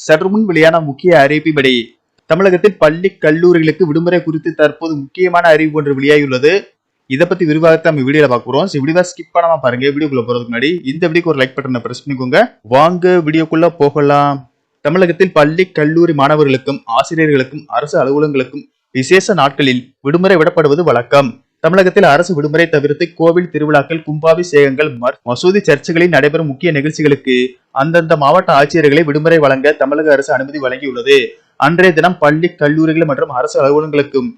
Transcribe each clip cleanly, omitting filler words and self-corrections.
சற்று முன் வெளியான முக்கிய அறிவிப்பின்படி தமிழகத்தில் பள்ளி கல்லூரிகளுக்கு விடுமுறை குறித்து தற்போது முக்கியமான அறிவிப்பு ஒன்று வெளியாகியுள்ளது. இதை பத்தி விரிவாக நம்ம வீடியோல பார்க்கிறோம். வீடியோ ஸ்கிப் பண்ணாம பாருங்க. வீடியோக்குள்ள போறதுக்கு முன்னாடி இந்த வீடியோக்கு ஒரு லைக் பட்டனை பிரஸ் பண்ணிக்கோங்க. வாங்க வீடியோக்குள்ள போகலாம். தமிழகத்தில் பள்ளி கல்லூரி மாணவர்களுக்கும் ஆசிரியர்களுக்கும் அரசு அலுவலகங்களுக்கும் விசேஷ நாட்களில் விடுமுறை விடப்படுவது வழக்கம். தமிழகத்தில் அரசு விடுமுறை தவிர்த்து கோவில் திருவிழாக்கள், கும்பாபிஷேகங்கள், மசூதி, சர்ச்சுகளில் நடைபெறும் முக்கிய நிகழ்ச்சிகளுக்கு அந்தந்த மாவட்ட ஆட்சியர்களை விடுமுறை வழங்க தமிழக அரசு அனுமதி வழங்கியுள்ளது. அன்றைய தினம் பள்ளி கல்லூரிகள் மற்றும் அரசு அலுவலகங்களுக்கும்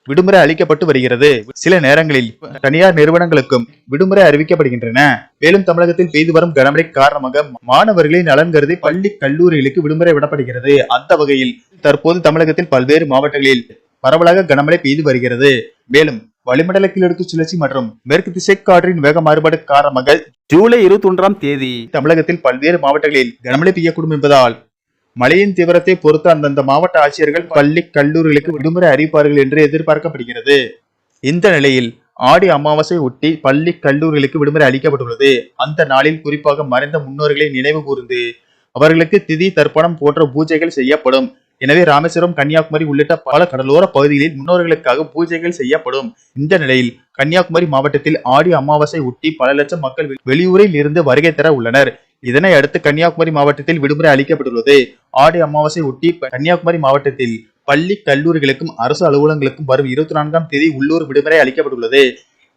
விடுமுறை அளிக்கப்பட்டு வருகிறது. சில நேரங்களில் தனியார் நிறுவனங்களுக்கும் விடுமுறை அறிவிக்கப்படுகின்றன. மேலும் தமிழகத்தில் பெய்து வரும் கனமழை காரணமாக மாணவர்களின் நலன் கருதி பள்ளி கல்லூரிகளுக்கு விடுமுறை விடப்படுகிறது. அந்த வகையில் தற்போது தமிழகத்தில் பல்வேறு மாவட்டங்களில் பரவலாக கனமழை பெய்து வருகிறது. மேலும் வளிமண்டல கீழடுக்கு சுழற்சி மற்றும் மேற்கு திசை காற்றின் வேக மாறுபாடு காரணமாக ஜூலை 21ஆம் தேதி தமிழகத்தில் பல்வேறு மாவட்டங்களில் கனமழை பெய்யக்கூடும் என்பதால் மழையின் தீவிரத்தை பொறுத்து அந்தந்த மாவட்ட ஆட்சியர்கள் பள்ளி கல்லூரிகளுக்கு விடுமுறை அறிவிப்பார்கள் என்று எதிர்பார்க்கப்படுகிறது. இந்த நிலையில் ஆடி அமாவாசை ஒட்டி பள்ளி கல்லூரிகளுக்கு விடுமுறை அளிக்கப்பட்டுள்ளது. அந்த நாளில் குறிப்பாக மறைந்த முன்னோர்களை நினைவு கூர்ந்து அவர்களுக்கு திதி தர்ப்பணம் போன்ற பூஜைகள் செய்யப்படும். எனவே ராமேஸ்வரம், கன்னியாகுமரி உள்ளிட்ட பல கடலோர பகுதிகளில் முன்னோர்களுக்காக பூஜைகள் செய்யப்படும். இந்த நிலையில் கன்னியாகுமரி மாவட்டத்தில் ஆடி அமாவாசை ஒட்டி பல லட்சம் மக்கள் வெளியூரில் இருந்து வருகை தர உள்ளனர். இதனை அடுத்து கன்னியாகுமரி மாவட்டத்தில் விடுமுறை அளிக்கப்பட்டுள்ளது. ஆடி அமாவாசை ஒட்டி கன்னியாகுமரி மாவட்டத்தில் பள்ளி கல்லூரிகளுக்கும் அரசு அலுவலகங்களுக்கும் வரும் 24ஆம் தேதி உள்ளூர் விடுமுறை அளிக்கப்பட்டுள்ளது.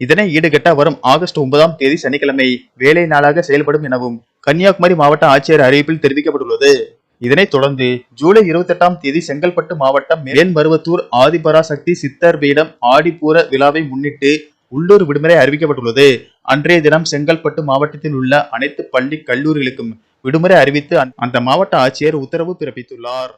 இதனை ஈடுகட்ட வரும் ஆகஸ்ட் 9ஆம் தேதி சனிக்கிழமை வேலை நாளாக செயல்படும் எனவும் கன்னியாகுமரி மாவட்ட ஆட்சியர் அறிவிப்பில் தெரிவிக்கப்பட்டுள்ளது. இதனைத் தொடர்ந்து ஜூலை 28ஆம் தேதி செங்கல்பட்டு மாவட்டம் மேல்மருவத்தூர் ஆதிபராசக்தி சித்தர் பீடம் ஆடிப்பூர விழாவை முன்னிட்டு உள்ளூர் விடுமுறை அறிவிக்கப்பட்டுள்ளது. அன்றைய தினம் செங்கல்பட்டு மாவட்டத்தில் உள்ள அனைத்து பள்ளி கல்லூரிகளுக்கும் விடுமுறை அறிவித்து அந்த மாவட்ட ஆட்சியர் உத்தரவு பிறப்பித்துள்ளார்.